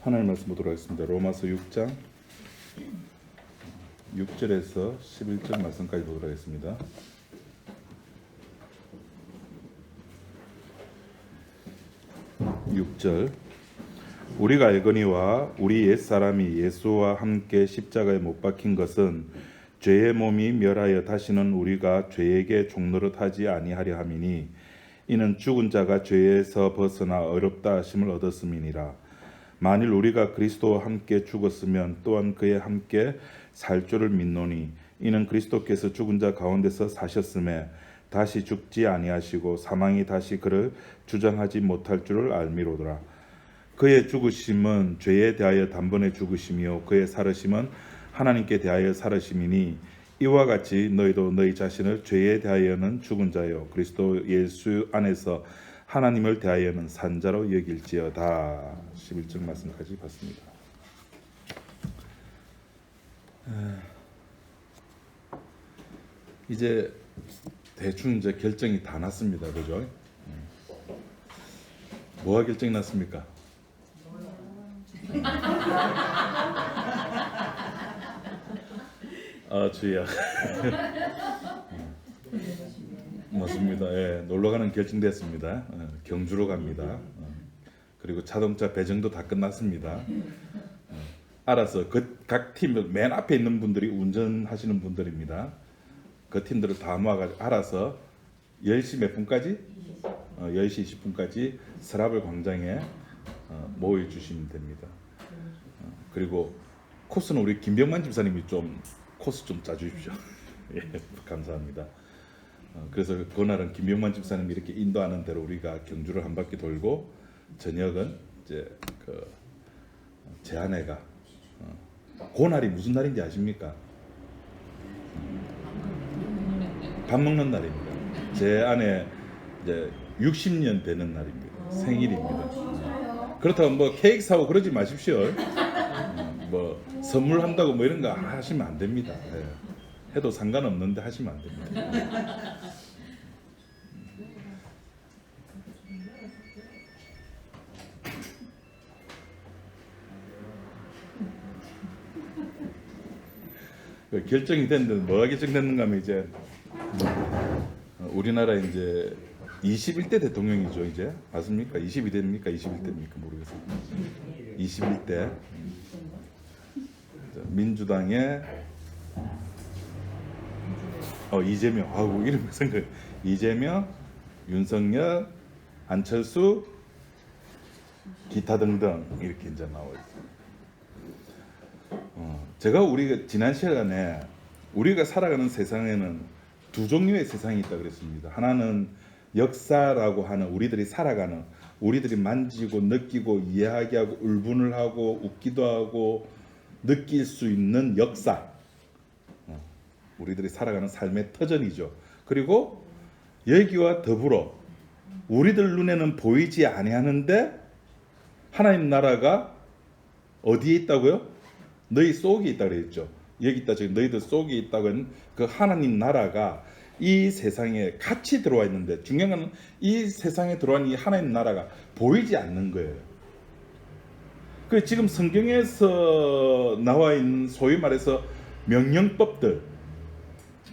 하나님 말씀 보도록 하겠습니다. 로마서 6장 6절에서 11절 말씀까지 보도록 하겠습니다. 우리가 알거니와 우리 옛사람이 예수와 함께 십자가에 못 박힌 것은 죄의 몸이 멸하여 다시는 우리가 죄에게 종노릇하지 아니하려 함이니 이는 죽은 자가 죄에서 벗어나 어렵다 하심을 얻었음이니라. 만일 우리가 그리스도와 함께 죽었으면 또한 그에 함께 살 줄을 믿노니 이는 그리스도께서 죽은 자 가운데서 사셨음에 다시 죽지 아니하시고 사망이 다시 그를 주장하지 못할 줄을 알미로더라. 그의 죽으심은 죄에 대하여 단번에 죽으심이요 그의 살으심은 하나님께 대하여 살으심이니 이와 같이 너희도 너희 자신을 죄에 대하여는 죽은 자요 그리스도 예수 안에서 하나님을 대하여는 산 자로 여길지어다. 11절 말씀까지 봤습니다. 이제 대충 이제 결정이 다 났습니다. 그죠? 뭐가 결정이 났습니까? 주야. 맞습니다. 예, 놀러 가는 결정됐습니다. 경주로 갑니다. 그리고 자동차 배정도 다 끝났습니다. 알아서 각 팀 맨 앞에 있는 분들이 운전하시는 분들입니다. 그 팀들을 다 모아가지고 알아서 10시 몇 분까지? 10시 20분까지 서라벌 광장에 모여 주시면 됩니다. 그리고 코스는 우리 김병만 집사님이 좀 코스 좀 짜주십시오. 예, 감사합니다. 그래서 그날은 김병만 집사님이 이렇게 인도하는 대로 우리가 경주를 한 바퀴 돌고 저녁은 이제 제 아내가 그날이 무슨 날인지 아십니까? 밥 먹는 날입니다. 제 아내 이제 60년 되는 날입니다. 생일입니다. 그렇다고 뭐 케이크 사고 그러지 마십시오. 뭐 선물 한다고 뭐 이런 거 하시면 안 됩니다. 네. 해도 상관없는데 하시면 안 됩니다. 결정이 됐는데 뭐가 결정됐는가 하면 이제 우리나라 이제 21대 대통령이죠. 이제 맞습니까? 22대입니까? 21대입니까? 모르겠어요. 21대 민주당의 이재명, 이름 생각. 이재명, 윤석열, 안철수, 기타 등등 이렇게 이제 나와 있어요. 제가 우리가 지난 시간에 우리가 살아가는 세상에는 두 종류의 세상이 있다 그랬습니다. 하나는 역사라고 하는 우리들이 살아가는, 우리들이 만지고 느끼고 이해하게 하고 울분을 하고 웃기도 하고 느낄 수 있는 역사, 우리들이 살아가는 삶의 터전이죠. 그리고 여기와 더불어 우리들 눈에는 보이지 아니하는데 하나님 나라가 어디에 있다고요? 너희 속에 있다고 그랬죠. 여기 있다, 저기 너희들 속에 있다고 하는 그 하나님 나라가 이 세상에 같이 들어와 있는데 중요한 건 이 세상에 들어와 있는 이 하나님 나라가 보이지 않는 거예요. 그 지금 성경에서 나와 있는 소위 말해서 명령법들,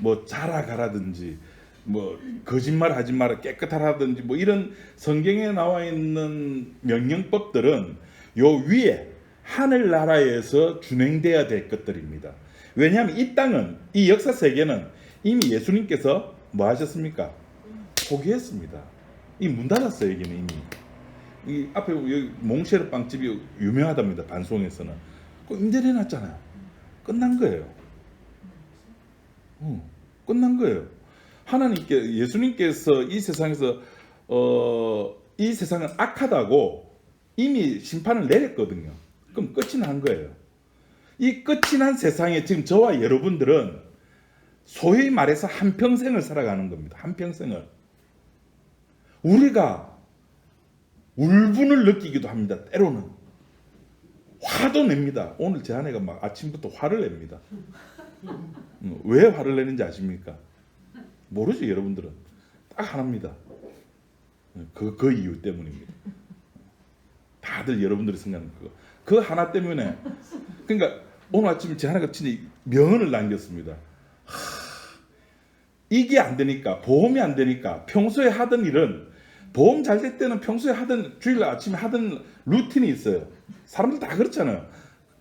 뭐 자라가라든지 뭐 거짓말 하지 마라 깨끗하라든지 뭐 이런 성경에 나와 있는 명령법들은 요 위에 하늘나라에서 준행돼야 될 것들입니다. 왜냐하면 이 땅은, 이 역사 세계는 이미 예수님께서 뭐 하셨습니까? 포기했습니다. 이 문 닫았어요. 여기는 이미. 이 앞에 여기 몽쉐르 빵집이 유명하답니다. 반송에서는. 그거 임대를 해놨잖아요. 끝난 거예요. 끝난 거예요. 하나님께, 예수님께서 이 세상에서 이 세상은 악하다고 이미 심판을 내렸거든요. 그럼 끝이 난 거예요. 이 끝이 난 세상에 지금 저와 여러분들은 소위 말해서 한평생을 살아가는 겁니다. 한평생을. 우리가 울분을 느끼기도 합니다. 때로는. 화도 냅니다. 오늘 제 아내가 막 아침부터 화를 냅니다. 왜 화를 내는지 아십니까? 모르죠, 여러분들은. 딱 하나입니다. 그 이유 때문입니다. 다들 여러분들이 생각하는 그거. 그 하나 때문에. 그러니까 오늘 아침에 제 하나가 진짜 명언을 남겼습니다. 이게 안 되니까, 보험이 안 되니까 평소에 하던 일은, 보험 잘 될 때는 평소에 하던, 주일날 아침에 하던 루틴이 있어요. 사람들 다 그렇잖아요.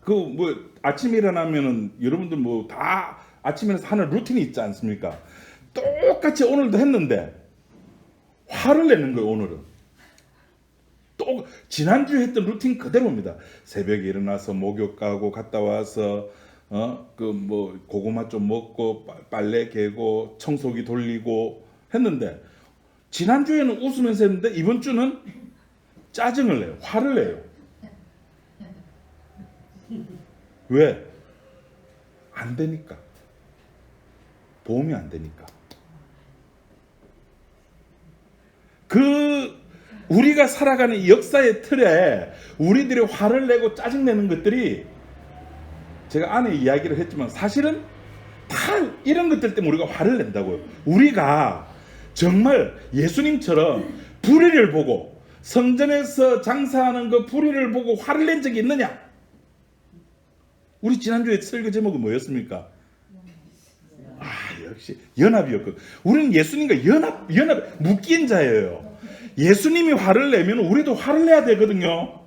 그 뭐 아침에 일어나면은 여러분들 뭐 다 아침에 하는 루틴이 있지 않습니까? 똑같이 오늘도 했는데 화를 내는 거예요. 오늘은 또 지난주에 했던 루틴 그대로입니다. 새벽에 일어나서 목욕 가고 갔다 와서 그 뭐 고구마 좀 먹고 빨래 개고 청소기 돌리고 했는데, 지난주에는 웃으면서 했는데 이번 주는 짜증을 내요. 화를 내요. 왜? 안 되니까. 보험이 안 되니까. 그 우리가 살아가는 이 역사의 틀에 우리들이 화를 내고 짜증내는 것들이, 제가 안에 이야기를 했지만 사실은 다 이런 것들 때문에 우리가 화를 낸다고요. 우리가 정말 예수님처럼 불의를 보고, 성전에서 장사하는 그 불의를 보고 화를 낸 적이 있느냐? 우리 지난주에 설교 제목은 뭐였습니까? 역시 연합이었거든. 우리는 예수님과 연합 묶인 자예요. 예수님이 화를 내면 우리도 화를 내야 되거든요.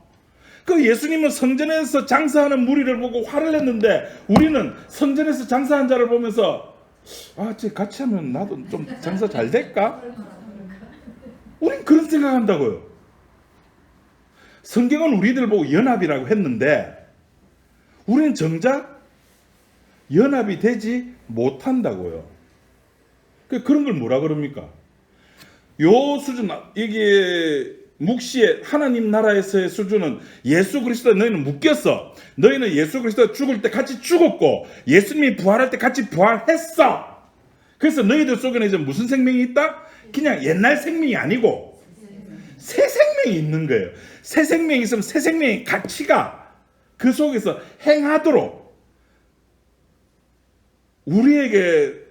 그 예수님은 성전에서 장사하는 무리를 보고 화를 냈는데, 우리는 성전에서 장사한 자를 보면서 쟤 같이 하면 나도 좀 장사 잘 될까? 우린 그런 생각한다고요. 성경은 우리들 보고 연합이라고 했는데 우리는 정작 연합이 되지 못한다고요. 그런 걸 뭐라 그럽니까? 요 수준, 이게 묵시의 하나님 나라에서의 수준은, 예수 그리스도에 너희는 묶였어. 너희는 예수 그리스도가 죽을 때 같이 죽었고 예수님이 부활할 때 같이 부활했어. 그래서 너희들 속에는 이제 무슨 생명이 있다? 그냥 옛날 생명이 아니고 새 생명이 있는 거예요. 새 생명이 있으면 새 생명의 가치가 그 속에서 행하도록, 우리에게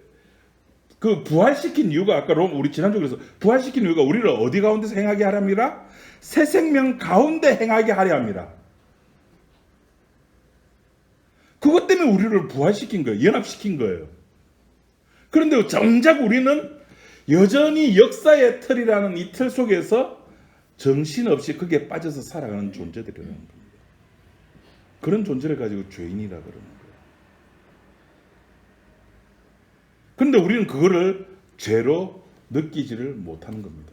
그 부활시킨 이유가, 아까 우리 지난주에 그래서 부활시킨 이유가 우리를 어디 가운데서 행하게 하려 함이라? 새 생명 가운데 행하게 하려 함이라. 그것 때문에 우리를 부활시킨 거예요. 연합시킨 거예요. 그런데 정작 우리는 여전히 역사의 틀이라는 이 틀 속에서 정신없이 거기에 빠져서 살아가는 존재들이라는 겁니다. 그런 존재를 가지고 죄인이라 그러는 거예요. 그런데 우리는 그거를 죄로 느끼지를 못하는 겁니다.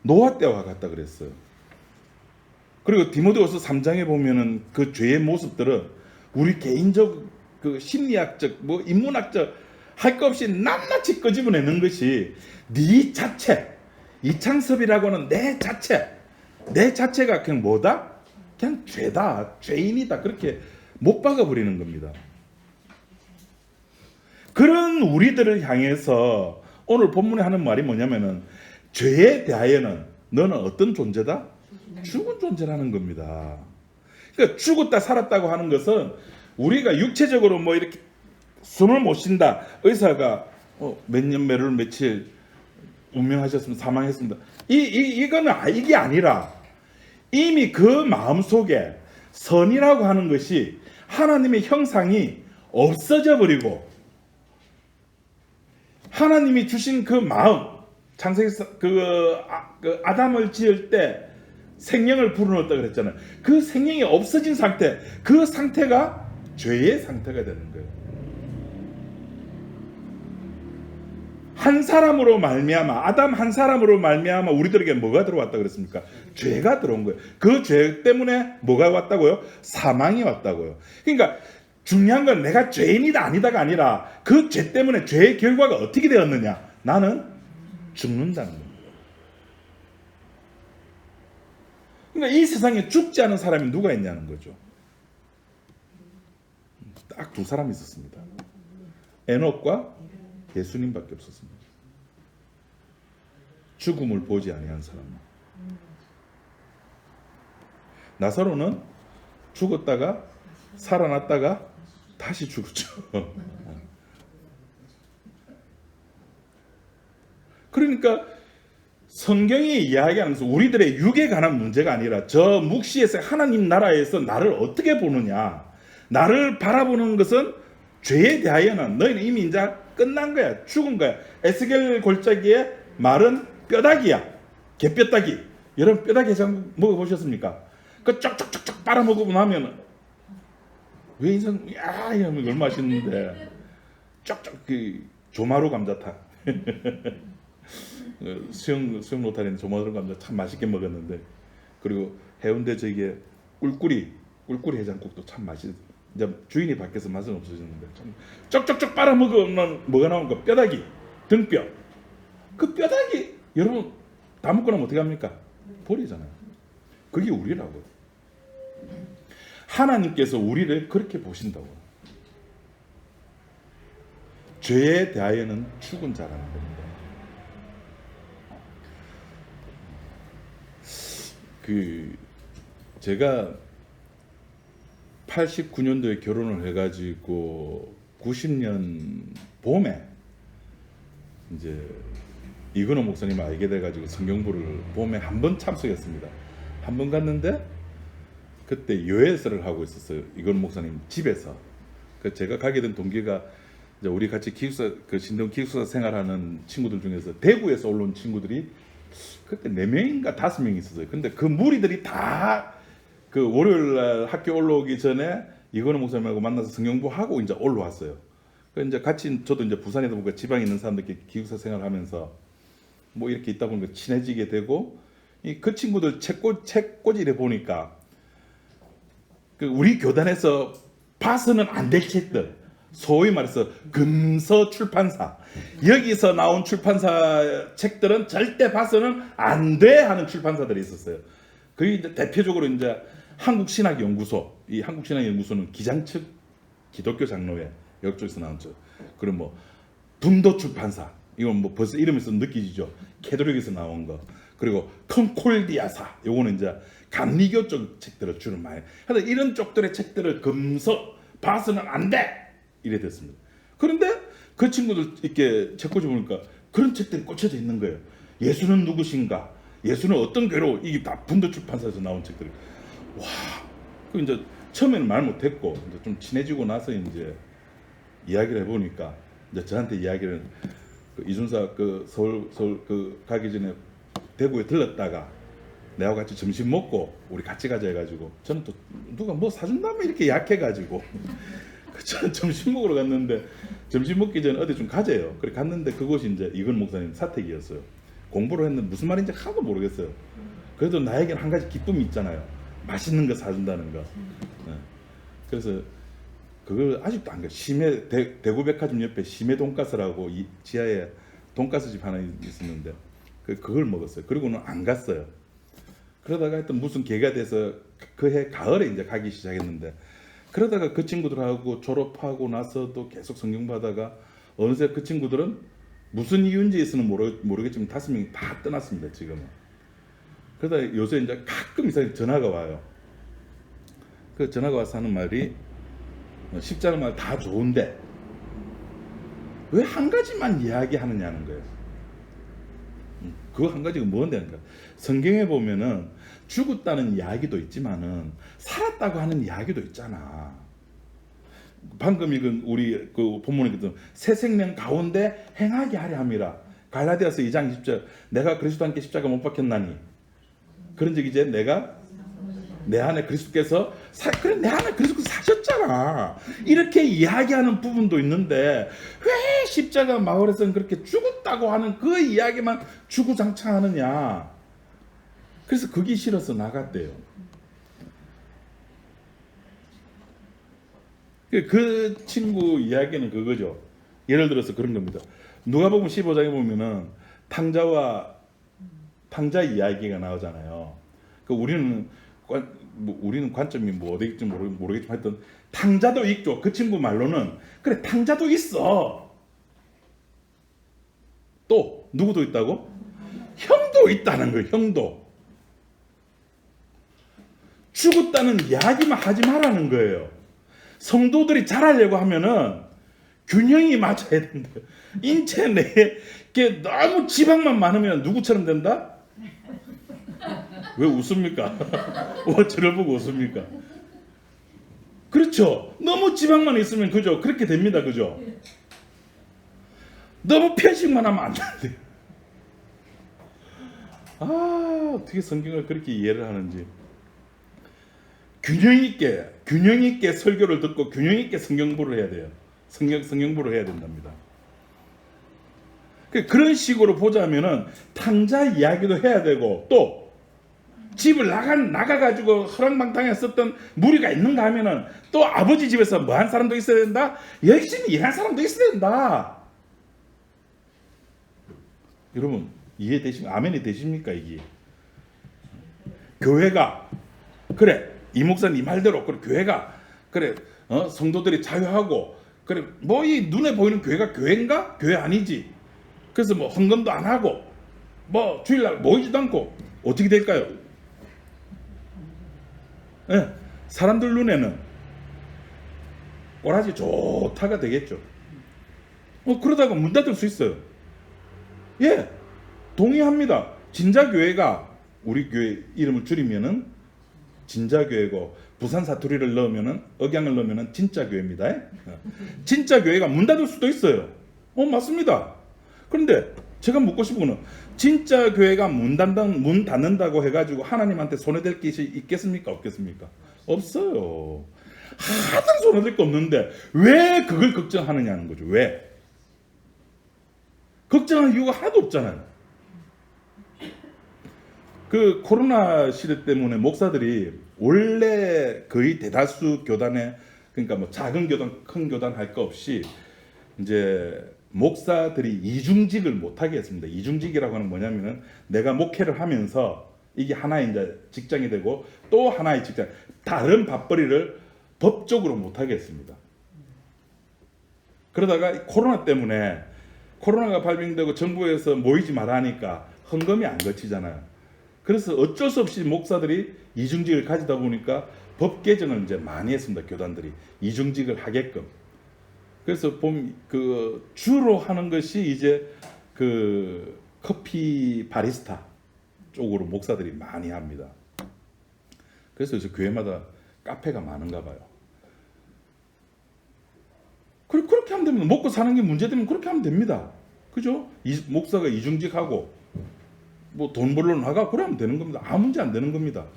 노아 때와 같다 그랬어요. 그리고 디모데후서 3장에 보면은 그 죄의 모습들은 우리 개인적, 그 심리학적, 뭐 인문학적 할 것 없이 낱낱이 끄집어내는 것이, 네 자체, 이창섭이라고 하는 내 자체가 그냥 뭐다? 그냥 죄다, 죄인이다, 그렇게 못 박아버리는 겁니다. 그런 우리들을 향해서 오늘 본문에 하는 말이 뭐냐면은, 죄에 대하여는 너는 어떤 존재다? 죽은 존재라는 겁니다. 그러니까 죽었다 살았다고 하는 것은, 우리가 육체적으로 뭐 이렇게 숨을 못 쉰다, 의사가 몇 년 몇월 며칠 운명하셨습니다, 사망했습니다, 이거는 이게 아니라, 이미 그 마음속에 선이라고 하는 것이, 하나님의 형상이 없어져 버리고, 하나님이 주신 그 마음, 창세기 그 아담을 지을 때 생명을 불어넣었다 그랬잖아요. 그 생명이 없어진 상태, 그 상태가 죄의 상태가 되는 거예요. 한 사람으로 말미암아, 아담 한 사람으로 말미암아 우리들에게 뭐가 들어왔다 그랬습니까? 죄가 들어온 거예요. 그 죄 때문에 뭐가 왔다고요? 사망이 왔다고요. 그러니까 중요한 건 내가 죄인이다 아니다가 아니라, 그 죄 때문에 죄의 결과가 어떻게 되었느냐? 나는 죽는다는 겁니다. 그러니까 이 세상에 죽지 않은 사람이 누가 있냐는 거죠. 딱 두 사람이 있었습니다. 에녹과 예수님밖에 없었습니다. 죽음을 보지 아니한 사람. 나사로는 죽었다가 살아났다가 다시 죽었죠. 그러니까 성경이 이야기하면서 우리들의 육에 관한 문제가 아니라 저 묵시에서 하나님 나라에서 나를 어떻게 보느냐, 나를 바라보는 것은 죄에 대하여는 너희는 이미 이제 끝난 거야, 죽은 거야. 에스겔 골짜기에 마른 뼈다귀야, 개뼈다귀. 여러분 뼈다귀 해장 먹어보셨습니까? 그 쪽쪽쪽쪽 빨아먹고 나면 왜 인생 야 이러면 얼마나 맛있는데, 쪽쪽 그 조마루 감자탕. 수영 로타리는 조마루 감자 참 맛있게 먹었는데, 그리고 해운대 저기에 꿀꿀이 해장국도 참 맛있어. 이제 주인이 밖에서 맛은 없어졌는데 참 쪽쪽쪽 빨아 먹으면 뭐가 나오는 뼈다귀, 등뼈. 그 뼈다귀 여러분 다 먹고 나면 어떻게 합니까? 버리잖아요. 그게 우리라고. 하나님께서 우리를 그렇게 보신다고. 죄에 대하여는 죽은 자라는 겁니다. 제가 89년도에 결혼을 해가지고 90년 봄에 이제 이근호 목사님을 알게 돼가지고 성경부를 봄에 한 번 참석했습니다. 한 번 갔는데 그때 요해설을 하고 있었어요. 이근호 목사님 집에서. 제가 가게 된 동기가 이제 우리 같이 기숙사, 신동 기숙사 생활하는 친구들 중에서 대구에서 올라온 친구들이 그때 4명인가 5명 있었어요. 근데 그 무리들이 다 그 월요일날 학교 올라오기 전에 이건우 목사님하고 만나서 성경부 하고 이제 올라왔어요. 그 이제 같이 저도 이제 부산에도 보니까 지방에 있는 사람들끼리 기숙사 생활하면서 뭐 이렇게 있다 보니까 친해지게 되고, 그 친구들 책꽂이를 보니까 우리 교단에서 봐서는 안 될 책들, 소위 말해서 금서 출판사, 여기서 나온 출판사 책들은 절대 봐서는 안 돼 하는 출판사들이 있었어요. 그게 이제 대표적으로 이제 한국신학연구소, 이 한국신학연구소는 기장측 기독교 장로회 여쪽에서 나온 쪽, 그리고 뭐 분도 출판사, 이건 뭐 벌써 이름에서 느끼시죠? 캐톨릭에서 나온 거, 그리고 컨콜디아사, 요거는 이제 감리교 쪽 책들을 주로 많이. 하여튼 이런 쪽들의 책들을 금서 봐서는 안 돼 이래 됐습니다. 그런데 그 친구들 이렇게 책꽂이 보니까 그런 책들이 꽂혀져 있는 거예요. 예수는 누구신가? 예수는 어떤 괴로? 이게 다 분도 출판사에서 나온 책들이. 와, 그 이제 처음에는 말 못했고 이제 좀 친해지고 나서 이제 이야기를 해보니까 이제 저한테 이야기를 이준사 서울 가기 전에 대구에 들렀다가 내하고 같이 점심 먹고 우리 같이 가자 해가지고, 저는 또 누가 뭐 사준다면 이렇게 약해가지고 저는 점심 먹으러 갔는데 점심 먹기 전에 어디 좀 가재요. 그래 갔는데 그곳이 이제 이건 목사님 사택이었어요. 공부를 했는데 무슨 말인지 하나도 모르겠어요. 그래도 나에게는 한 가지 기쁨이 있잖아요. 맛있는 거 사준다는 거. 네. 그래서 그걸 아직도 안 가요. 심해 대구백화점 옆에 심해 돈가스라고 이 지하에 돈가스 집 하나 있었는데 그걸 먹었어요. 그리고는 안 갔어요. 그러다가 하여튼 무슨 계기가 돼서 그 해 가을에 이제 가기 시작했는데, 그러다가 그 친구들하고 졸업하고 나서도 계속 성경 받다가 어느새 그 친구들은 무슨 이유인지에서는 모르겠지만 5명이 다 떠났습니다 지금은. 그러다 요새 이제 가끔 이상하게 전화가 와요. 그 전화가 와서 하는 말이, 십자가 말 다 좋은데 왜 한 가지만 이야기하느냐는 거예요. 그거 한 가지가 뭔데니까, 성경에 보면은 죽었다는 이야기도 있지만은 살았다고 하는 이야기도 있잖아. 방금 읽은 우리 그 본문에 새 생명 가운데 행하게 하려 함이라. 갈라디아서 2장 20절, 내가 그리스도 함께 십자가 못 박혔나니. 그런 적 이제 내가 내 안에 그리스도께서 그래 내 안에 그리스도께서 사셨잖아. 이렇게 이야기하는 부분도 있는데 왜 십자가 마을에서는 그렇게 죽었다고 하는 그 이야기만 주구장창하느냐. 그래서 그게 싫어서 나갔대요. 그 친구 이야기는 그거죠. 예를 들어서 그런 겁니다. 누가복음 15장에 보면은 탕자 이야기가 나오잖아요. 우리는 관점이 뭐 어디일지 모르겠지만 하여튼 탕자도 있죠. 그 친구 말로는 그래 탕자도 있어. 또 누구도 있다고? 형도 있다는 거예요. 형도. 죽었다는 이야기만 하지 말라는 거예요. 성도들이 잘하려고 하면은 균형이 맞아야 된다. 인체 내에 너무 지방만 많으면 누구처럼 된다? 왜 웃습니까? 왜 저를 보고 웃습니까? 그렇죠. 너무 지방만 있으면 그죠? 그렇게 됩니다. 그죠? 너무 편식만 하면 안 돼요. 어떻게 성경을 그렇게 이해를 하는지. 균형 있게 설교를 듣고 균형 있게 성경 공부를 해야 돼요. 성경 공부를 해야 된답니다. 그런 식으로 보자면은 탕자 이야기도 해야 되고, 또 집을 나가가지고 허랑방탕에 썼던 무리가 있는가 하면은 또 아버지 집에서 뭐 한 사람도 있어야 된다? 열심히 일한 사람도 있어야 된다. 여러분 아멘이 되십니까? 이게 교회가 그래, 이 목사님 말대로 그래, 교회가 그래, 성도들이 자유하고 그래, 뭐 이 눈에 보이는 교회가 교회인가? 교회 아니지. 그래서 뭐 헌금도 안 하고 뭐 주일날 모이지도 않고 어떻게 될까요? 네, 사람들 눈에는 꼬라지 좋다가 되겠죠. 그러다가 문 닫을 수 있어요. 예, 동의합니다. 진자교회가, 우리 교회 이름을 줄이면은 진자교회고, 부산 사투리를 넣으면은, 억양을 넣으면은 진짜교회입니다. 진짜교회가 문 닫을 수도 있어요. 맞습니다. 그런데 제가 묻고 싶은 거는, 진짜교회가 문 닫는다고 해가지고 하나님한테 손해될 것이 있겠습니까? 없겠습니까? 없어요. 하등 손해될 거 없는데 왜 그걸 걱정하느냐는 거죠. 왜? 걱정할 이유가 하나도 없잖아요. 그 코로나 시대 때문에 목사들이 원래 거의 대다수 교단에, 그러니까 뭐 작은 교단, 큰 교단 할 거 없이 이제 목사들이 이중직을 못하게 했습니다. 이중직이라고 하는 뭐냐면은 내가 목회를 하면서 이게 하나의 이제 직장이 되고 또 하나의 직장, 다른 밥벌이를 법적으로 못하게 했습니다. 그러다가 코로나 때문에, 코로나가 발병되고 정부에서 모이지 말라 하니까 헌금이 안 거치잖아요. 그래서 어쩔 수 없이 목사들이 이중직을 가지다 보니까 법 개정을 이제 많이 했습니다. 교단들이 이중직을 하게끔. 그래서 주로 하는 것이 이제 그 커피 바리스타 쪽으로 목사들이 많이 합니다. 그래서 이제 교회마다 카페가 많은가 봐요. 그렇게 하면 됩니다. 먹고 사는 게 문제되면 그렇게 하면 됩니다. 그죠? 목사가 이중직하고 뭐 돈 벌러 나가, 그래 하면 되는 겁니다. 아무 문제 안 되는 겁니다.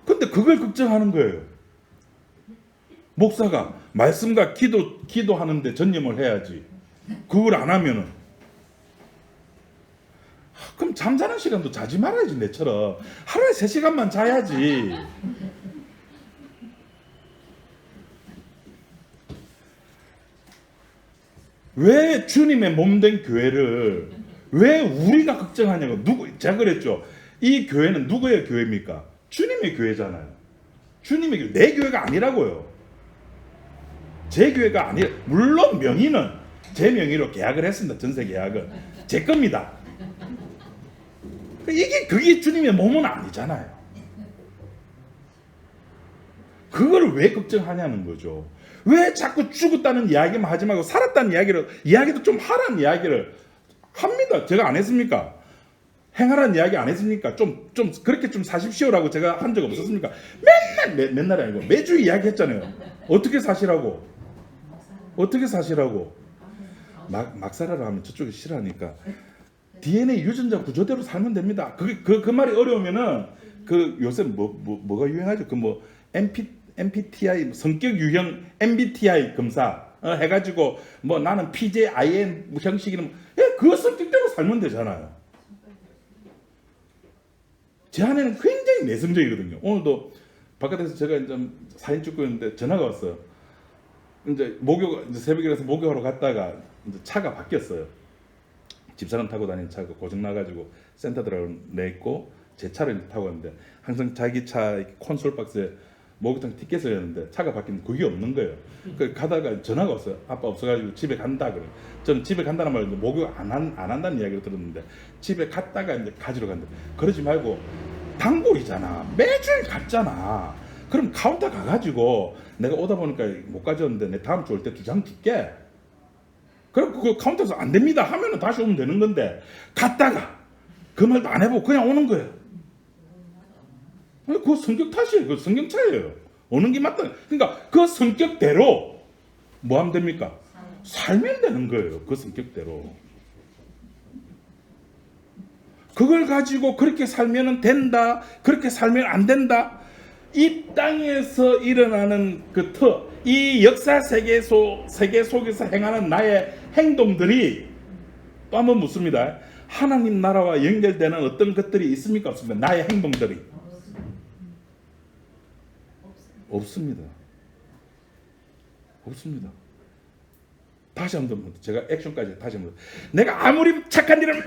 근데 그걸 걱정하는 거예요. 목사가 말씀과 기도하는데 전념을 해야지. 그걸 안 하면은, 그럼 잠자는 시간도 자지 말아야지. 내처럼 하루에 3시간만 자야지. 왜 주님의 몸된 교회를 왜 우리가 걱정하냐고. 제가 그랬죠. 이 교회는 누구의 교회입니까? 주님의 교회잖아요. 주님의 교회, 내 교회가 아니라고요. 제 교회가 아니라, 물론 명의는 제 명의로 계약을 했습니다. 전세 계약은 제 겁니다. 그게 주님의 몸은 아니잖아요. 그걸 왜 걱정하냐는 거죠. 왜 자꾸 죽었다는 이야기만 하지 말고 살았다는 이야기도 좀 하라는 이야기를 합니다. 제가 안 했습니까? 행하라는 이야기 안 했습니까? 그렇게 좀 사십시오라고 제가 한 적 없었습니까? 맨날이 아니고 매주 이야기 했잖아요. 어떻게 사시라고? 막 살아라 하면 저쪽이 싫어하니까 DNA 유전자 구조대로 살면 됩니다. 그 말이 어려우면은 요새 뭐가 유행하죠? MBTI 성격 유형 MBTI 검사 해가지고 뭐 나는 PJIN 형식이면 그 성격대로 살면 되잖아요. 제 아내는 굉장히 내성적이거든요. 오늘도 바깥에서 제가 이제 사진 찍고 있는데 전화가 왔어요. 이제 새벽이라서 목욕하러 갔다가 이제 차가 바뀌었어요. 집사람 타고 다니는 차가 고장 나가지고 센터 내있고 제 차를 타고 갔는데 항상 자기 차 콘솔 박스에 목욕탕 티켓을 했는데 차가 바뀌는데 그게 없는 거예요. 가다가 전화가 왔어요. 아빠 없어가지고 집에 간다 그래. 저는 집에 간다는 말은 목욕 안 한다는 이야기를 들었는데 집에 갔다가 이제 가지러 간다. 그러지 말고 단골이잖아. 매주일 갔잖아. 그럼 카운터 가가지고 내가 오다 보니까 못 가져왔는데 내 다음 주 올 때 2장 줄게. 그럼 그거 카운터에서 안 됩니다 하면은 다시 오면 되는 건데, 갔다가 그 말도 안 해보고 그냥 오는 거예요. 그거 성격 탓이에요. 그 성격 차이예요. 오는 게 맞다. 그러니까 그 성격대로 뭐 하면 됩니까? 살면 되는 거예요. 그 성격대로. 그걸 가지고 그렇게 살면 된다, 그렇게 살면 안 된다. 이 땅에서 일어나는 이 역사 세계 속에서 행하는 나의 행동들이 또 한번 묻습니다. 하나님 나라와 연결되는 어떤 것들이 있습니까? 없습니까? 나의 행동들이 없습니다. 없습니다. 다시 한번 제가 액션까지 다시 한번, 내가 아무리 착한 일을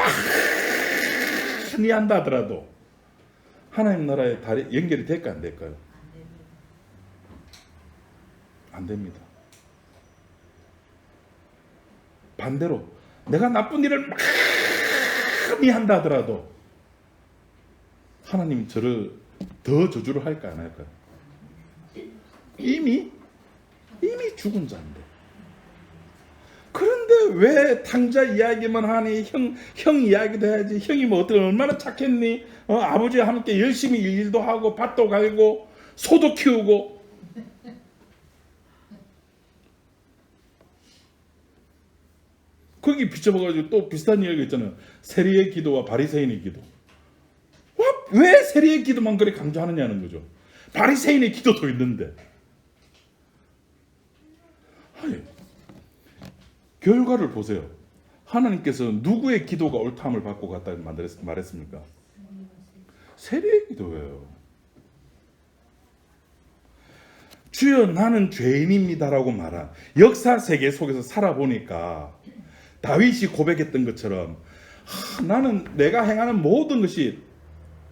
많이 한다 하더라도 하나님 나라에 연결이 될까 안 될까요? 안 됩니다. 반대로 내가 나쁜 일을 많이 한다 하더라도 하나님 저를 더 저주를 할까 안 할까요? 이미 죽은 자인데. 그런데 왜 탕자 이야기만 하니? 형 이야기도 해야지. 형이 뭐 어떻게 얼마나 착했니? 아버지와 함께 열심히 일도 하고 밭도 갈고 소도 키우고. 거기 비춰봐가지고 또 비슷한 이야기가 있잖아요. 세리의 기도와 바리새인의 기도. 왜 세리의 기도만 그렇게 강조하느냐는 거죠. 바리새인의 기도도 있는데. 아니, 결과를 보세요. 하나님께서 누구의 기도가 옳다함을 받고 갔다 말했습니까? 세리의 기도예요. 주여 나는 죄인입니다라고 말한 역사 세계 속에서 살아보니까 다윗이 고백했던 것처럼 나는 내가 행하는 모든 것이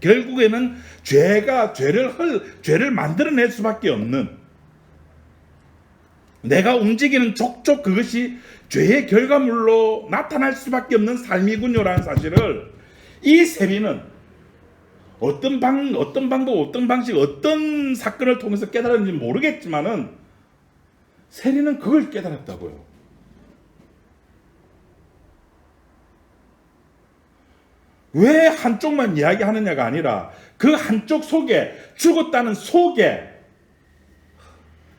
결국에는 죄를 만들어낼 수밖에 없는, 내가 움직이는 족족 그것이 죄의 결과물로 나타날 수밖에 없는 삶이군요라는 사실을 이 세리는 어떤 방법, 어떤 방식, 어떤 사건을 통해서 깨달았는지 모르겠지만은 세리는 그걸 깨달았다고요. 왜 한쪽만 이야기하느냐가 아니라 그 한쪽 속에, 죽었다는 속에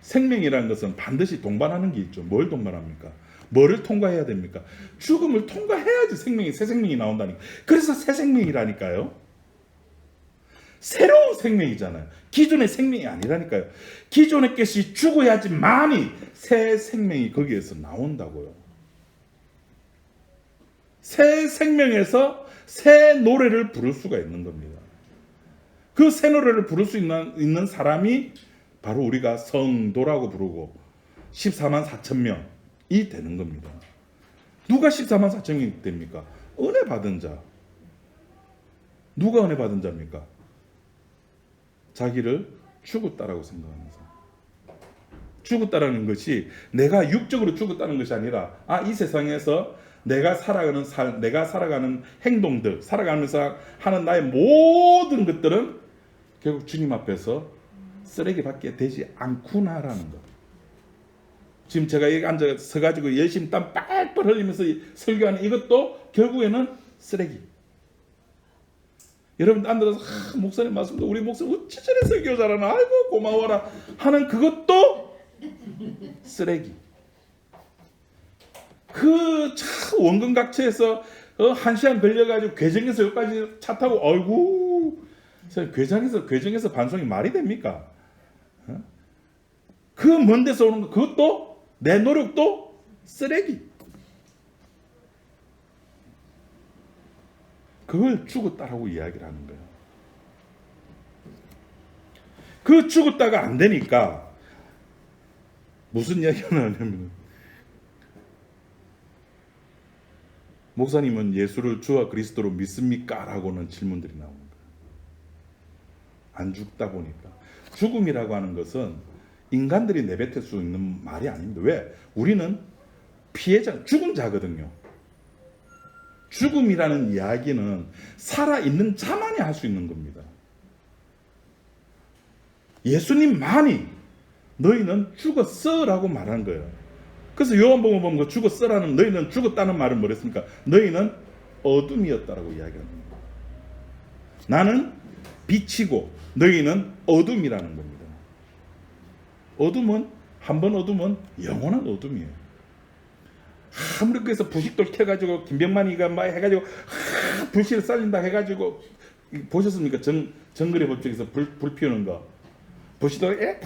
생명이라는 것은 반드시 동반하는 게 있죠. 뭘 동반합니까? 뭐를 통과해야 됩니까? 죽음을 통과해야지 새 생명이 나온다니까. 그래서 새 생명이라니까요. 새로운 생명이잖아요. 기존의 생명이 아니라니까요. 기존의 것이 죽어야지만이 새 생명이 거기에서 나온다고요. 새 생명에서 새 노래를 부를 수가 있는 겁니다. 그 새 노래를 부를 수 있는 사람이 바로 우리가 성도라고 부르고 14만 4천 명이 되는 겁니다. 누가 14만 4천이 됩니까? 은혜 받은 자. 누가 은혜 받은 자입니까? 자기를 죽었다라고 생각하면서. 죽었다라는 것이 내가 육적으로 죽었다는 것이 아니라 이 세상에서 내가 살아가는 삶, 내가 살아가는 행동들, 살아가면서 하는 나의 모든 것들은 결국 주님 앞에서 쓰레기밖에 되지 않구나라는 것. 지금 제가 여기 앉아 서가지고 열심히 땀 빨빨 흘리면서 설교하는 이것도 결국에는 쓰레기. 여러분 앉아서 목사님 말씀도 우리 목사님 어찌 저래 설교 잘하나, 아이고 고마워라 하는 그것도 쓰레기. 그 참 원근각처에서 1시간 걸려가지고 괴정에서 여기까지 차 타고 아이고 괴정에서 반송이 말이 됩니까? 그 먼 데서 오는 거 그것도 내 노력도 쓰레기. 그걸 죽었다라고 이야기를 하는 거예요. 그 죽었다가 안 되니까 무슨 이야기가 나냐면, 목사님은 예수를 주와 그리스도로 믿습니까? 라고는 질문들이 나오는 거예요. 안 죽다 보니까. 죽음이라고 하는 것은 인간들이 내뱉을 수 있는 말이 아닙니다. 왜? 우리는 피해자, 죽은 자거든요. 죽음이라는 이야기는 살아있는 자만이 할 수 있는 겁니다. 예수님만이 너희는 죽었어라고 말한 거예요. 그래서 요한복음 보면 죽었어라는, 너희는 죽었다는 말은 뭐랬습니까? 너희는 어둠이었다라고 이야기합니다. 나는 빛이고 너희는 어둠이라는 겁니다. 어둠은, 한번 어둠은 영원한 어둠이에요. 아무리 그래서 부식돌 켜가지고 김병만이가 막 해가지고 불씨를 쌀린다 해가지고, 보셨습니까? 정글의 법칙에서 불 피우는 거, 불씨돌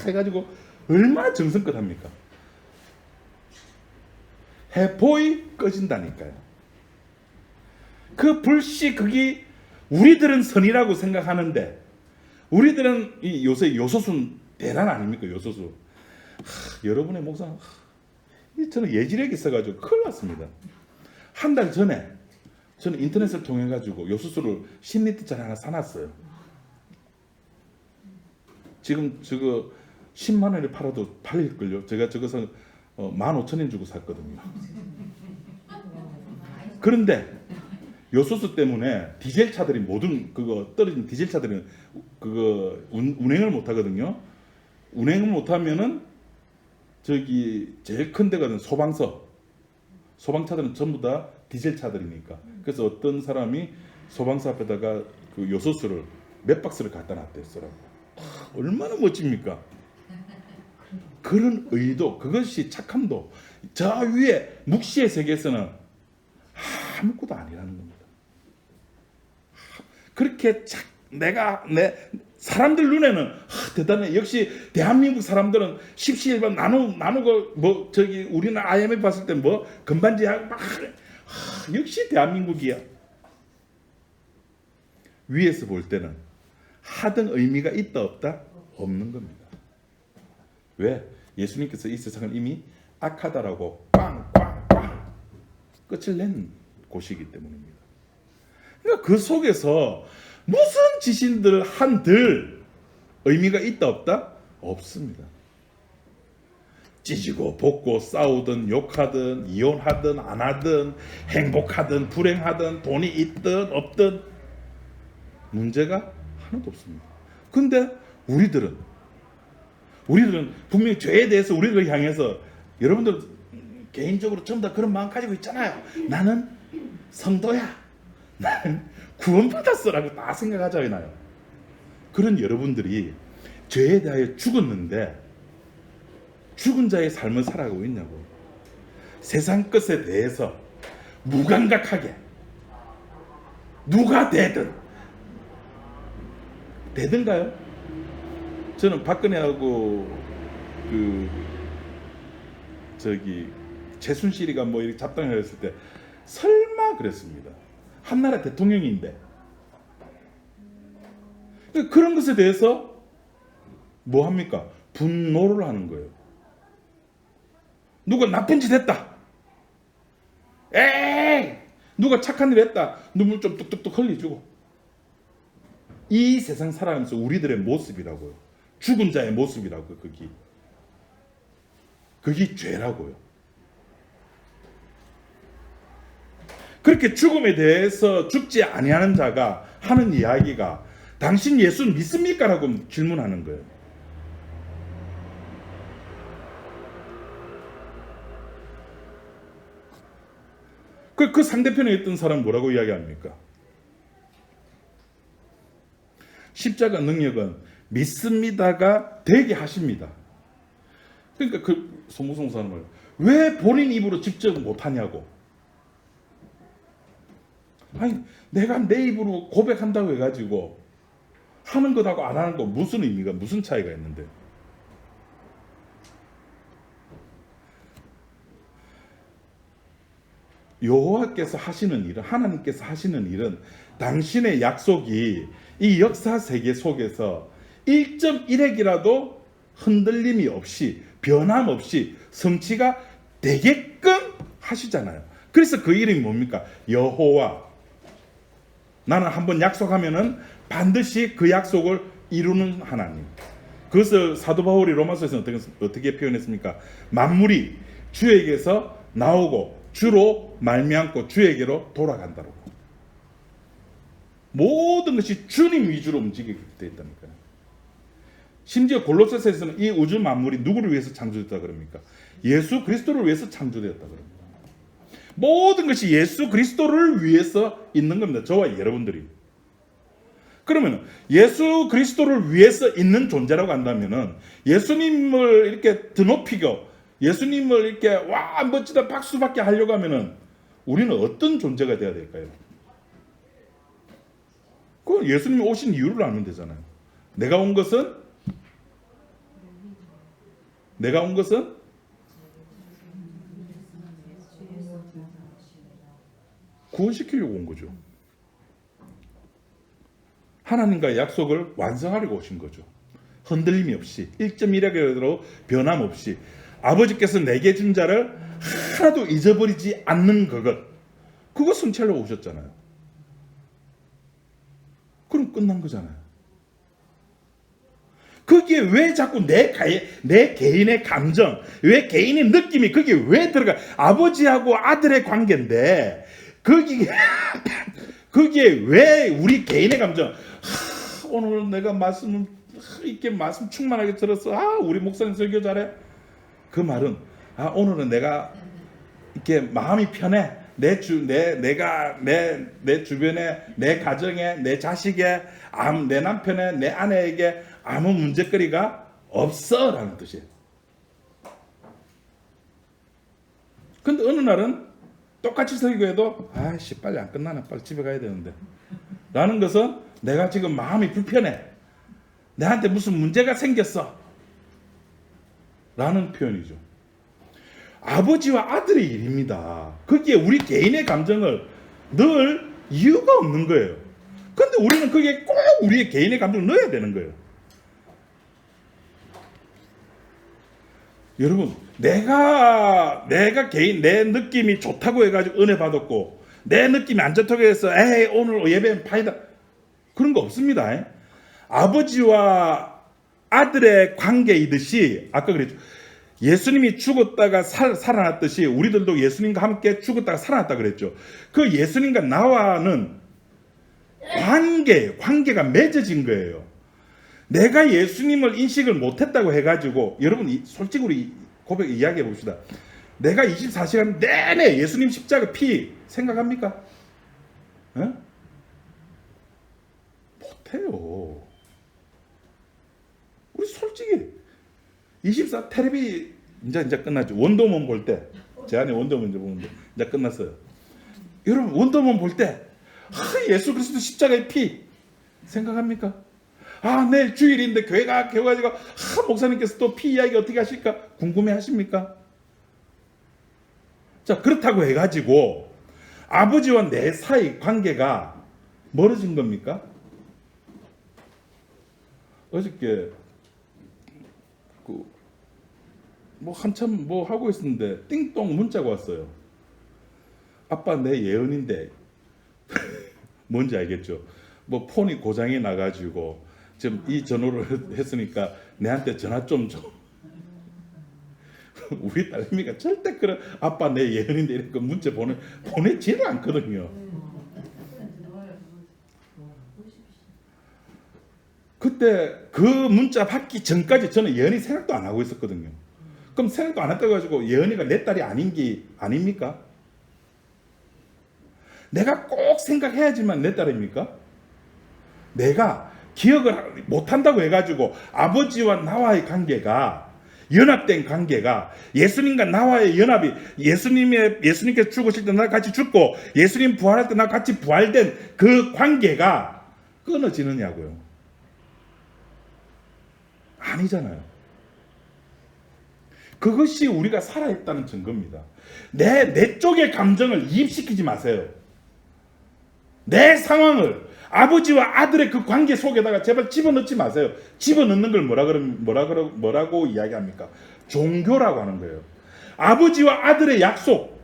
해가지고 얼마나 정성껏 합니까? 해보이 꺼진다니까요. 그 불씨, 그게 우리들은 선이라고 생각하는데, 우리들은 요새 요소수는 대란 아닙니까? 요소수. 여러분의 목사는 저는 예지력이 있어가지고 큰일 났습니다. 한 달 전에 저는 인터넷을 통해 가지고 요소수를 10리터짜리 하나 사놨어요. 지금 저거 10만 원에 팔아도 팔릴걸요. 제가 저것을 15,000원 주고 샀거든요. 그런데 요소수 때문에 디젤 차들이, 모든 그거 떨어진 디젤 차들은 그거 운행을 못 하거든요. 운행을 못 하면은 저기 제일 큰 데가 소방차들은 전부 다 디젤 차들이니까. 그래서 어떤 사람이 소방서 앞에다가 그 요소수를 몇 박스를 갖다 놨댔더라고. 얼마나 멋집니까? 그런 의도, 그것이 착함도, 저 위에 묵시의 세계에서는 아무것도 아니라는 겁니다. 그렇게 사람들 눈에는 대단해. 역시 대한민국 사람들은 십시일반 나누고 뭐 저기 우리는 IMF 봤을 때 뭐 금반지하고 막 역시 대한민국이야. 위에서 볼 때는 하등 의미가 있다 없다? 없는 겁니다. 왜? 예수님께서 이 세상을 이미 악하다라고 빵빵빵 끝을 낸 곳이기 때문입니다. 그러니까 그 속에서 무슨 지신들 한들 의미가 있다 없다? 없습니다. 찢고 볶고 싸우든 욕하든 이혼하든 안 하든 행복하든 불행하든 돈이 있든 없든 문제가 하나도 없습니다. 근데 우리들은 분명히 죄에 대해서 우리를 향해서, 여러분들 개인적으로 전부 다 그런 마음 가지고 있잖아요. 나는 성도야, 나는 구원받았어라고 다 생각하잖아요. 그런 여러분들이 죄에 대하여 죽었는데 죽은 자의 삶을 살아가고 있냐고. 세상 것에 대해서 무감각하게 누가 되든가요? 저는 박근혜하고 최순실이가 뭐 이렇게 잡당을 했을 때 설마 그랬습니다. 한나라 대통령인데. 그런 것에 대해서 뭐 합니까? 분노를 하는 거예요. 누가 나쁜 짓 했다. 에이! 누가 착한 일 했다. 눈물 좀 뚝뚝뚝 흘려주고. 이 세상 살아가면서 우리들의 모습이라고요. 죽은 자의 모습이라고요. 그게 죄라고요. 그렇게 죽음에 대해서 죽지 아니하는 자가 하는 이야기가, 당신 예수 믿습니까? 라고 질문하는 거예요. 그 상대편에 있던 사람 뭐라고 이야기합니까? 십자가 능력은 믿습니다가 되게 하십니다. 그러니까 그 소무성사는 뭐예요? 왜 본인 입으로 직접 못하냐고. 아니, 내가 내 입으로 고백한다고 해가지고 하는 것하고 안 하는 거 무슨 의미가, 무슨 차이가 있는데? 여호와께서 하시는 일은, 하나님께서 하시는 일은 당신의 약속이 이 역사 세계 속에서 1.1핵이라도 흔들림이 없이, 변함없이 성취가 되게끔 하시잖아요. 그래서 그 이름이 뭡니까? 여호와. 나는 한번 약속하면은 반드시 그 약속을 이루는 하나님. 그것을 사도 바울이 로마서에서 어떻게 표현했습니까? 만물이 주에게서 나오고 주로 말미암고 주에게로 돌아간다고. 모든 것이 주님 위주로 움직이게 되어 있다니까요. 심지어 골로새서에서는 이 우주 만물이 누구를 위해서 창조됐다 그럽니까? 예수 그리스도를 위해서 창조되었다 그럽니다. 모든 것이 예수 그리스도를 위해서 있는 겁니다. 저와 여러분들이. 그러면 예수 그리스도를 위해서 있는 존재라고 한다면은 예수님을 이렇게 드높이고 예수님을 이렇게 와 멋지다 박수받게 하려고 하면은 우리는 어떤 존재가 되어야 될까요? 그 예수님이 오신 이유를 알면 되잖아요. 내가 온 것은 구원시키려고 온 거죠. 하나님과의 약속을 완성하려고 오신 거죠. 흔들림이 없이 1.1약이라도 변함 없이 아버지께서 내게 준 자를 하나도 잊어버리지 않는 그거 성취하려고 오셨잖아요. 그럼 끝난 거잖아요. 거기에 왜 자꾸 내 개인의 감정, 왜 개인의 느낌이 거기에 왜 들어가? 아버지하고 아들의 관계인데 거기에 왜 우리 개인의 감정? 오늘 내가 말씀 충만하게 들었어. 우리 목사님 설교 잘해. 그 말은 오늘은 내가 이렇게 마음이 편해. 내 주변에, 내 가정에, 내 자식에, 내 남편에, 내 아내에게 아무 문제거리가 없어라는 뜻이에요. 근데 어느 날은 똑같이 설교해도 빨리 안 끝나네. 빨리 집에 가야 되는데. 라는 것은 내가 지금 마음이 불편해. 내한테 무슨 문제가 생겼어. 라는 표현이죠. 아버지와 아들의 일입니다. 거기에 우리 개인의 감정을 넣을 이유가 없는 거예요. 근데 우리는 거기에 꼭 우리의 개인의 감정을 넣어야 되는 거예요. 여러분, 내가 개인, 내 느낌이 좋다고 해가지고 은혜 받았고, 내 느낌이 안 좋다고 해서, 오늘 예배는 파이다. 그런 거 없습니다. 아버지와 아들의 관계이듯이, 아까 그랬죠. 예수님이 죽었다가 살아났듯이, 우리들도 예수님과 함께 죽었다가 살아났다 그랬죠. 그 예수님과 나와는 관계가 맺어진 거예요. 내가 예수님을 인식을 못했다고 해가지고 여러분 솔직히 우리 고백 이야기해 봅시다. 내가 24시간 내내 예수님 십자가 피 생각합니까? 못해요. 우리 솔직히 24 텔레비 이제 끝났죠. 원더우먼 볼 때 제 안에 원더우먼 보는데 이제 끝났어요. 여러분 원더우먼 볼 때 예수 그리스도 십자가의 피 생각합니까? 내일 주일인데 교회 가가지고 목사님께서 또 피 이야기 어떻게 하실까 궁금해 하십니까? 자, 그렇다고 해가지고 아버지와 내 사이 관계가 멀어진 겁니까? 어저께 한참 하고 있었는데 띵동 문자가 왔어요. 아빠 내 예언인데 뭔지 알겠죠? 폰이 고장이 나가지고 지금 이 전화를 했으니까 내한테 전화 좀 줘. 우리 딸내미가 절대 그런 아빠 내 예언인데 이렇게 문자 보내지를 않거든요. 그때 그 문자 받기 전까지 저는 예언이 생각도 안 하고 있었거든요. 그럼 생각도 안 했다고 가지고 예언이가 내 딸이 아닌 게 아닙니까? 내가 꼭 생각해야지만 내 딸입니까? 내가 기억을 못한다고 해가지고 아버지와 나와의 관계가 연합된 관계가 예수님과 나와의 연합이 예수님께서 죽으실 때 나 같이 죽고 예수님 부활할 때 나 같이 부활된 그 관계가 끊어지느냐고요. 아니잖아요. 그것이 우리가 살아있다는 증거입니다. 내 쪽의 감정을 이입시키지 마세요. 내 상황을 아버지와 아들의 그 관계 속에다가 제발 집어넣지 마세요. 집어넣는 걸 뭐라고 이야기합니까? 종교라고 하는 거예요. 아버지와 아들의 약속,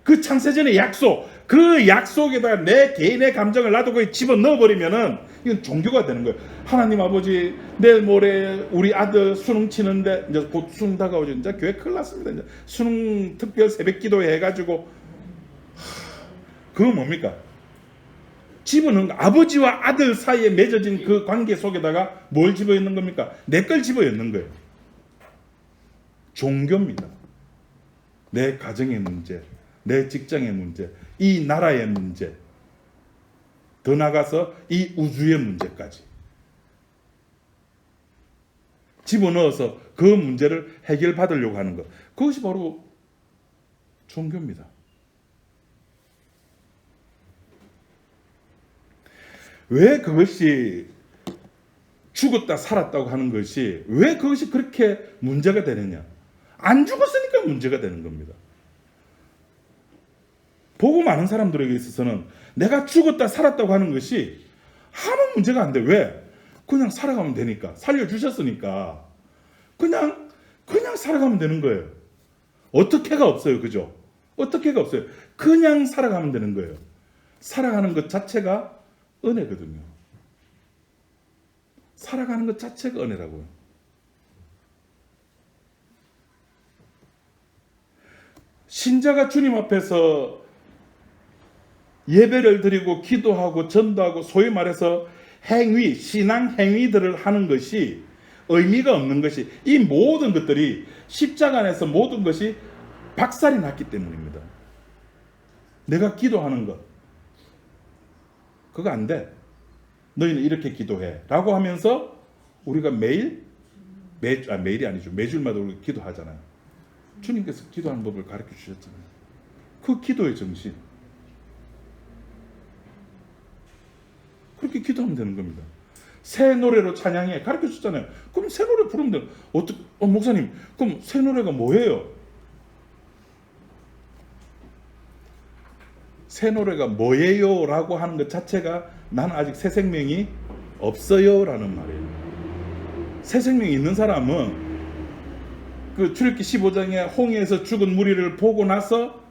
그 창세전의 약속, 그 약속에다가 내 개인의 감정을 나도 거기 집어넣어버리면은 이건 종교가 되는 거예요. 하나님 아버지 내일 모레 우리 아들 수능 치는데 이제 곧 수능 다가오죠. 이제 교회 큰일 났습니다. 이제 수능 특별 새벽 기도 해가지고 그거 뭡니까? 집어넣은 거. 아버지와 아들 사이에 맺어진 그 관계 속에다가 뭘 집어넣는 겁니까? 내 걸 집어넣는 거예요. 종교입니다. 내 가정의 문제, 내 직장의 문제, 이 나라의 문제, 더 나아가서 이 우주의 문제까지 집어넣어서 그 문제를 해결받으려고 하는 것. 그것이 바로 종교입니다. 왜 그것이 죽었다 살았다고 하는 것이 왜 그것이 그렇게 문제가 되느냐? 안 죽었으니까 문제가 되는 겁니다. 복음 많은 사람들에게 있어서는 내가 죽었다 살았다고 하는 것이 아무 문제가 안 돼. 왜? 그냥 살아가면 되니까. 살려주셨으니까. 그냥 살아가면 되는 거예요. 어떻게가 없어요. 그죠? 어떻게가 없어요. 그냥 살아가면 되는 거예요. 살아가는 것 자체가 은혜거든요. 살아가는 것 자체가 은혜라고요. 신자가 주님 앞에서 예배를 드리고 기도하고 전도하고 소위 말해서 행위, 신앙 행위들을 하는 것이 의미가 없는 것이 이 모든 것들이 십자가 안에서 모든 것이 박살이 났기 때문입니다. 내가 기도하는 것 그거 안 돼. 너희는 이렇게 기도해 라고 하면서 우리가 매일이 아니죠. 매주마다 우리가 기도하잖아요. 주님께서 기도하는 법을 가르쳐 주셨잖아요. 그 기도의 정신 그렇게 기도하면 되는 겁니다. 새 노래로 찬양해 가르쳐 줬잖아요. 그럼 새 노래 부르면 돼요. 목사님 그럼 새 노래가 뭐예요? 새 노래가 뭐예요? 라고 하는 것 자체가 나는 아직 새 생명이 없어요 라는 말이에요. 새 생명이 있는 사람은 그 출애굽기 15장에 홍해에서 죽은 무리를 보고 나서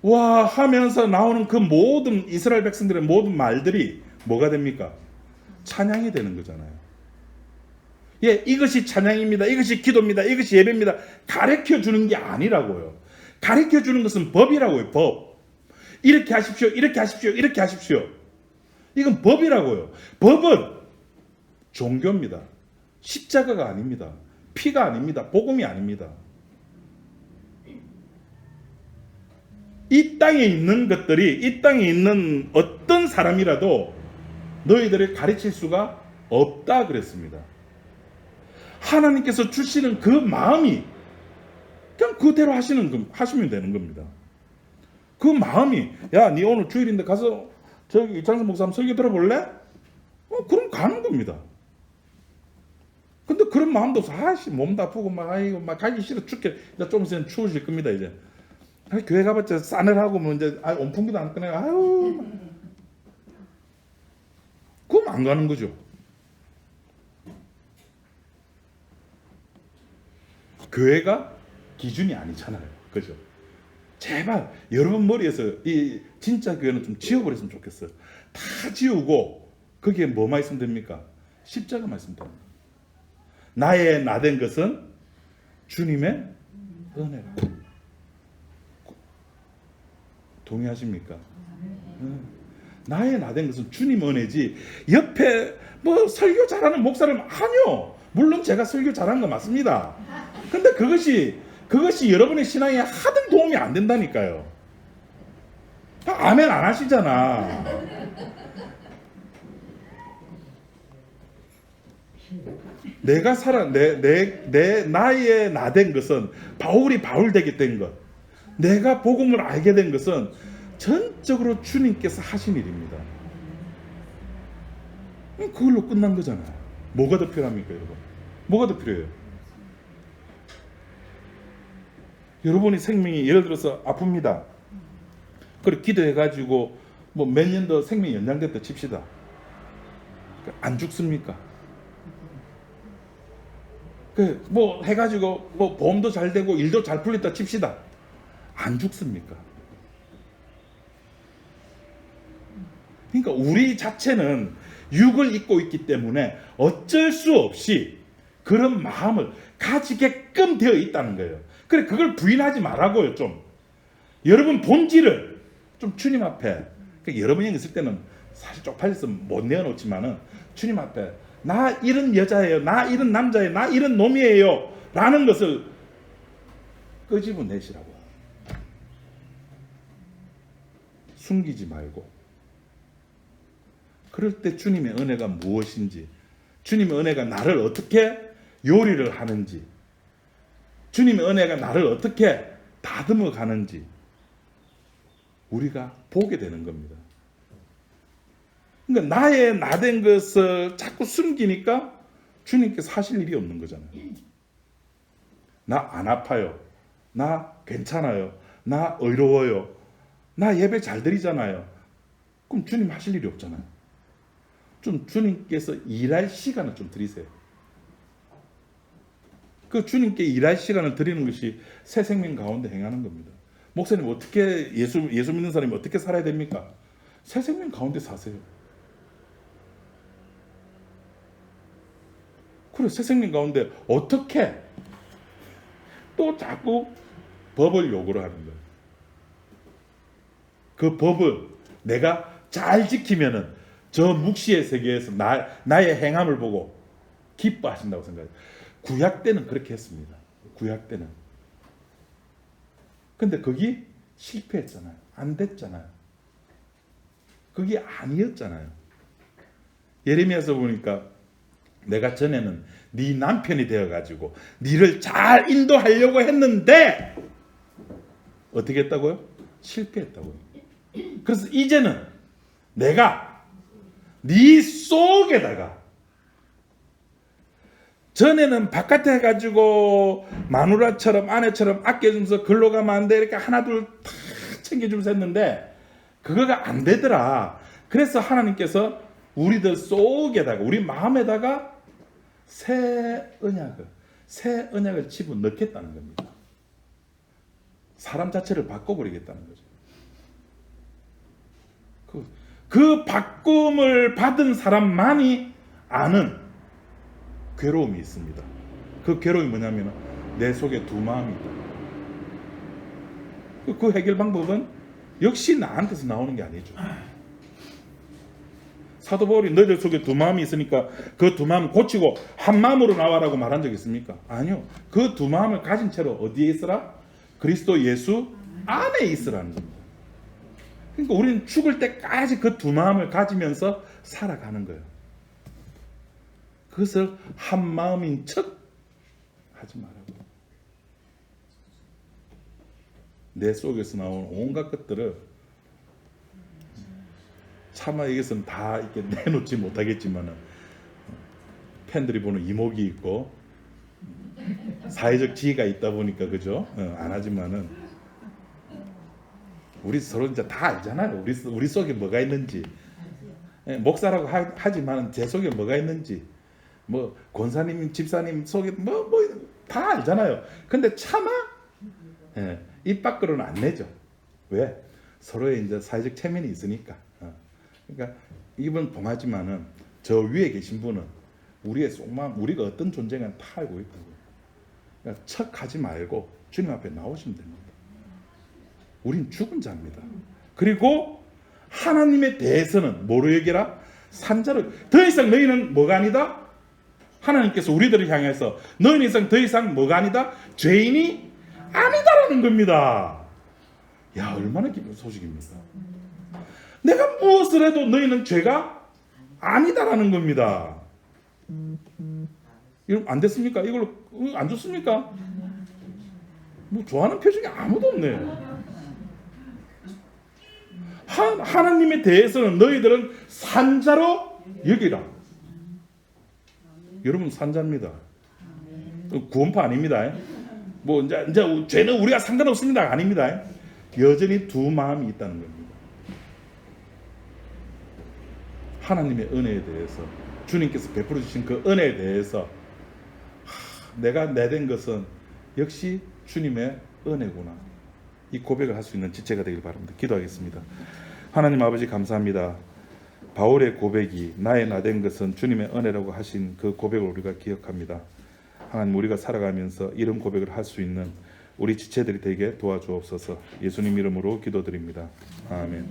와 하면서 나오는 그 모든 이스라엘 백성들의 모든 말들이 뭐가 됩니까? 찬양이 되는 거잖아요. 예, 이것이 찬양입니다. 이것이 기도입니다. 이것이 예배입니다. 가르쳐 주는 게 아니라고요. 가르쳐 주는 것은 법이라고요. 법. 이렇게 하십시오. 이렇게 하십시오. 이렇게 하십시오. 이건 법이라고요. 법은 종교입니다. 십자가가 아닙니다. 피가 아닙니다. 복음이 아닙니다. 이 땅에 있는 것들이 이 땅에 있는 어떤 사람이라도 너희들을 가르칠 수가 없다 그랬습니다. 하나님께서 주시는 그 마음이 그냥 그대로 하시면 되는 겁니다. 그 마음이 야, 니 오늘 주일인데 가서 저기 이창선 목사 한번 설교 들어볼래? 그럼 가는 겁니다. 근데 그런 마음도 없어. 아씨 몸도 아프고 막 가기 싫어 죽게. 이제 좀 있으면 추워질 겁니다. 이제 교회 가봤자 싸늘하고 뭐 이제 온풍기도 안 끄네. 아유, 그럼 안 가는 거죠. 교회가 기준이 아니잖아요. 그죠? 제발 여러분 머리에서 이 진짜 교회는 좀 지워버렸으면 좋겠어요. 다 지우고 거기에 뭐만 있으면 됩니까? 십자가만 있으면 됩니다. 나의 나된 것은 주님의 은혜라. 동의하십니까? 나의 나된 것은 주님 은혜지 옆에 뭐 설교 잘하는 목사를 아니요. 물론 제가 설교 잘하는 거 맞습니다. 근데 그것이 여러분의 신앙에 하등 도움이 안 된다니까요. 아멘 안 하시잖아. 내가 나의 나된 것은 바울이 바울 되게 된 것. 내가 복음을 알게 된 것은 전적으로 주님께서 하신 일입니다. 그걸로 끝난 거잖아요. 뭐가 더 필요합니까, 여러분? 뭐가 더 필요해요? 여러분이 생명이 예를 들어서 아픕니다. 그리고 기도해가지고 뭐 몇 년 더 생명이 연장됐다 칩시다. 안 죽습니까? 뭐 해가지고 뭐 보험도 잘 되고 일도 잘 풀렸다 칩시다. 안 죽습니까? 그러니까 우리 자체는 육을 입고 있기 때문에 어쩔 수 없이 그런 마음을 가지게끔 되어 있다는 거예요. 그래 그걸 부인하지 말라고요. 좀 여러분 본질을 좀 주님 앞에 그러니까 여러분이 있을 때는 사실 쪽팔려서 못 내어놓지만은 주님 앞에 나 이런 여자예요, 나 이런 남자예요, 나 이런 놈이에요 라는 것을 끄집어내시라고. 숨기지 말고. 그럴 때 주님의 은혜가 무엇인지, 주님의 은혜가 나를 어떻게 요리를 하는지, 주님의 은혜가 나를 어떻게 다듬어 가는지 우리가 보게 되는 겁니다. 그러니까 나의 나된 것을 자꾸 숨기니까 주님께서 하실 일이 없는 거잖아요. 나 안 아파요. 나 괜찮아요. 나 의로워요. 나 예배 잘 드리잖아요. 그럼 주님 하실 일이 없잖아요. 좀 주님께서 일할 시간을 좀 드리세요. 그 주님께 일할 시간을 드리는 것이 새 생명 가운데 행하는 겁니다. 목사님 어떻게 예수 믿는 사람이 어떻게 살아야 됩니까? 새 생명 가운데 사세요. 그래, 새 생명 가운데 어떻게 또 자꾸 법을 요구를 하는 거예요. 그 법을 내가 잘 지키면은 저 묵시의 세계에서 나의 행함을 보고 기뻐하신다고 생각해요. 구약 때는 그렇게 했습니다. 구약 때는. 근데 거기 실패했잖아요. 안 됐잖아요. 그게 아니었잖아요. 예레미야서 보니까 내가 전에는 네 남편이 되어가지고 니를 잘 인도하려고 했는데 어떻게 했다고요? 실패했다고요. 그래서 이제는 내가 네 속에다가, 전에는 바깥에 해가지고 마누라처럼 아내처럼 아껴주면서 글로 가면 안 돼 이렇게 하나둘 다 챙겨주면서 했는데 그거가 안 되더라. 그래서 하나님께서 우리들 속에다가, 우리 마음에다가 새 언약을 집어넣겠다는 겁니다. 사람 자체를 바꿔버리겠다는 거죠. 그 바꿈을 받은 사람만이 아는 괴로움이 있습니다. 그 괴로움이 뭐냐면 내 속에 두 마음이 있다. 그 해결 방법은 역시 나한테서 나오는 게 아니죠. 사도 바울이 너희들 속에 두 마음이 있으니까 그 두 마음 고치고 한 마음으로 나와라고 말한 적 있습니까? 아니요. 그 두 마음을 가진 채로 어디에 있으라? 그리스도 예수 안에 있으라는 겁니다. 그러니까 우리는 죽을 때까지 그 두 마음을 가지면서 살아가는 거예요. 그것을 한 마음인 척 하지 말라고. 내 속에서 나오는 온갖 것들을 차마 여기서는 다 이렇게 내놓지 못하겠지만은 팬들이 보는 이목이 있고 사회적 지위가 있다 보니까 그죠? 안 하지만은 우리 서로 이제 다 알잖아요. 우리 속에 뭐가 있는지. 목사라고 하지만 제 속에 뭐가 있는지, 뭐 권사님, 집사님 속에 뭐 다 알잖아요. 근데 차마 입 밖으로는 안 내죠. 왜? 서로의 이제 사회적 체면이 있으니까. 그러니까 입은 봉하지만은 저 위에 계신 분은 우리의 속마음, 우리가 어떤 존재가 다 알고 있다고요. 그러니까 척하지 말고 주님 앞에 나오시면 됩니다. 우린 죽은 자입니다. 그리고 하나님에 대해서는 뭐로 여기라? 산자로. 더 이상 너희는 뭐가 아니다? 하나님께서 우리들을 향해서 너희는 더 이상 뭐가 아니다? 죄인이 아니다라는 겁니다. 야, 얼마나 기쁜 소식입니까? 내가 무엇을 해도 너희는 죄가 아니다라는 겁니다. 여러분 안 됐습니까? 이걸로 안 좋습니까? 뭐 좋아하는 표정이 아무도 없네요. 하나님에 대해서는 너희들은 산자로 여기라. 여러분 산자입니다. 구원파 아닙니다. 뭐 이제 죄는 우리가 상관없습니다. 아닙니다. 여전히 두 마음이 있다는 겁니다. 하나님의 은혜에 대해서, 주님께서 베풀어 주신 그 은혜에 대해서 내가 내된 것은 역시 주님의 은혜구나. 이 고백을 할 수 있는 지체가 되길 바랍니다. 기도하겠습니다. 하나님 아버지 감사합니다. 바울의 고백이 나의 나된 것은 주님의 은혜라고 하신 그 고백을 우리가 기억합니다. 하나님, 우리가 살아가면서 이런 고백을 할 수 있는 우리 지체들이 되게 도와주옵소서. 예수님 이름으로 기도드립니다. 아멘.